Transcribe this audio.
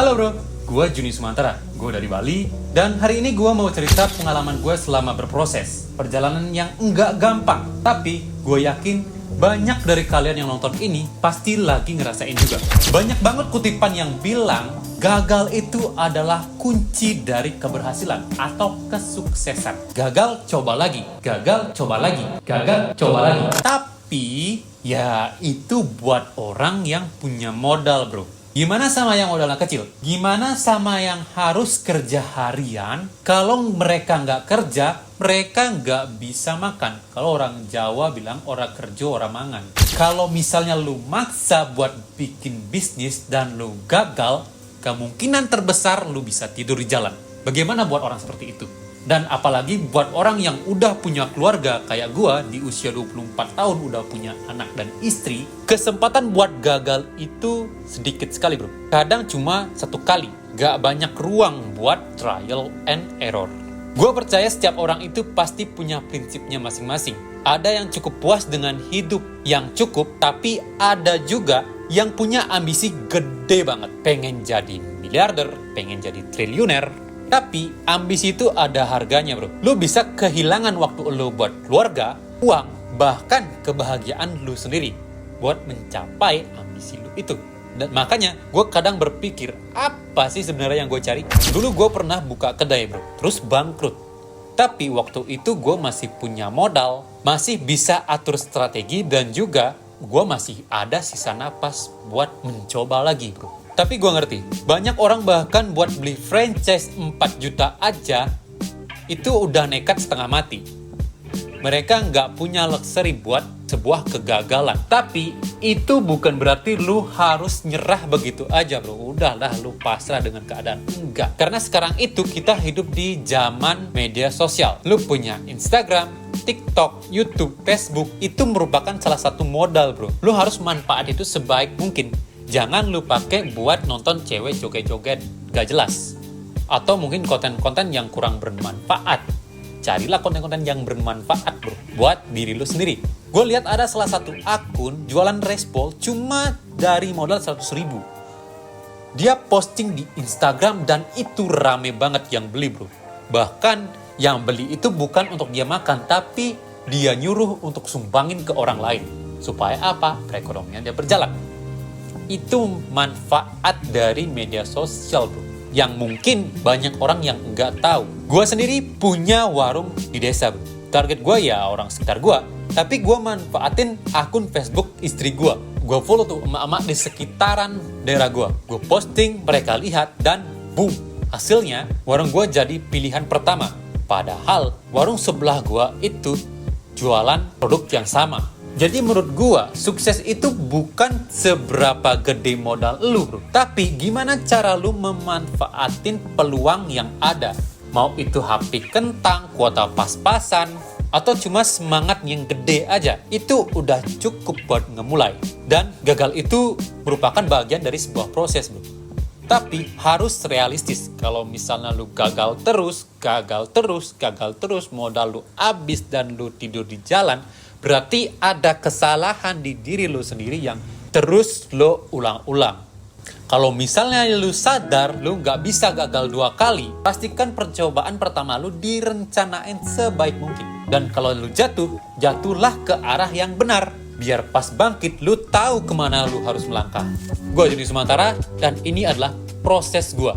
Halo bro, gue Juni Sumantara, gue dari Bali. Dan hari ini gue mau cerita pengalaman gue selama berproses. Perjalanan yang enggak gampang, tapi gue yakin banyak dari kalian yang nonton ini pasti lagi ngerasain juga. Banyak banget kutipan yang bilang gagal itu adalah kunci dari keberhasilan atau kesuksesan. Gagal, coba lagi. Gagal, coba lagi. Gagal, coba lagi. Tapi ya itu buat orang yang punya modal bro. Gimana sama yang modalnya kecil? Gimana sama yang harus kerja harian? Kalau mereka nggak kerja, mereka nggak bisa makan. Kalau orang Jawa bilang orang kerja orang mangan. Kalau misalnya lu maksa buat bikin bisnis dan lu gagal, kemungkinan terbesar lu bisa tidur di jalan. Bagaimana buat orang seperti itu? Dan apalagi buat orang yang udah punya keluarga kayak gua di usia 24 tahun udah punya anak dan istri, kesempatan buat gagal itu sedikit sekali bro. Kadang cuma satu kali, gak banyak ruang buat trial and error. Gua percaya setiap orang itu pasti punya prinsipnya masing-masing. Ada yang cukup puas dengan hidup yang cukup, tapi ada juga yang punya ambisi gede banget. Pengen jadi miliarder, pengen jadi triliuner. Tapi ambisi itu ada harganya bro. Lu bisa kehilangan waktu lu buat keluarga, uang, bahkan kebahagiaan lu sendiri buat mencapai ambisi lu itu. Dan makanya gue kadang berpikir, apa sih sebenarnya yang gue cari? Dulu gue pernah buka kedai bro, terus bangkrut. Tapi waktu itu gue masih punya modal, masih bisa atur strategi, dan juga gue masih ada sisa napas buat mencoba lagi bro. Tapi gue ngerti, banyak orang bahkan buat beli franchise 4 juta aja, itu udah nekat setengah mati. Mereka nggak punya luxury buat sebuah kegagalan. Tapi itu bukan berarti lu harus nyerah begitu aja bro. Udahlah lu pasrah dengan keadaan. Enggak. Karena sekarang itu kita hidup di zaman media sosial. Lu punya Instagram, TikTok, YouTube, Facebook. Itu merupakan salah satu modal bro. Lu harus manfaat itu sebaik mungkin. Jangan lu pakai buat nonton cewek joget-joget gak jelas. Atau mungkin konten-konten yang kurang bermanfaat. Carilah konten-konten yang bermanfaat bro, buat diri lu sendiri. Gue lihat ada salah satu akun jualan respol cuma dari modal 100.000. Dia posting di Instagram dan itu rame banget yang beli bro. Bahkan yang beli itu bukan untuk dia makan, tapi dia nyuruh untuk sumbangin ke orang lain. Supaya apa? Perekonomian dia berjalan. Itu manfaat dari media sosial bro, yang mungkin banyak orang yang nggak tahu. Gue sendiri punya warung di desa bro. Target gue ya orang sekitar gue, tapi gue manfaatin akun Facebook istri gue. Gue follow tuh emak-emak di sekitaran daerah gue. Gue posting, mereka lihat, dan boom, hasilnya warung gue jadi pilihan pertama. Padahal warung sebelah gue itu jualan produk yang sama. Jadi menurut gua, sukses itu bukan seberapa gede modal lu bro, tapi gimana cara lu memanfaatin peluang yang ada. Mau itu HP kentang, kuota pas-pasan, atau cuma semangat yang gede aja, itu udah cukup buat ngemulai. Dan gagal itu merupakan bagian dari sebuah proses bro. Tapi harus realistis. Kalau misalnya lu gagal terus, modal lu habis dan lu tidur di jalan, berarti ada kesalahan di diri lu sendiri yang terus lo ulang-ulang. Kalau misalnya lu sadar lu nggak bisa gagal 2 kali, pastikan percobaan pertama lu direncanain sebaik mungkin. Dan kalau lu jatuhlah ke arah yang benar. Biar pas bangkit lu tahu kemana lu harus melangkah. Gue Juni Sumantara dan ini adalah proses gue.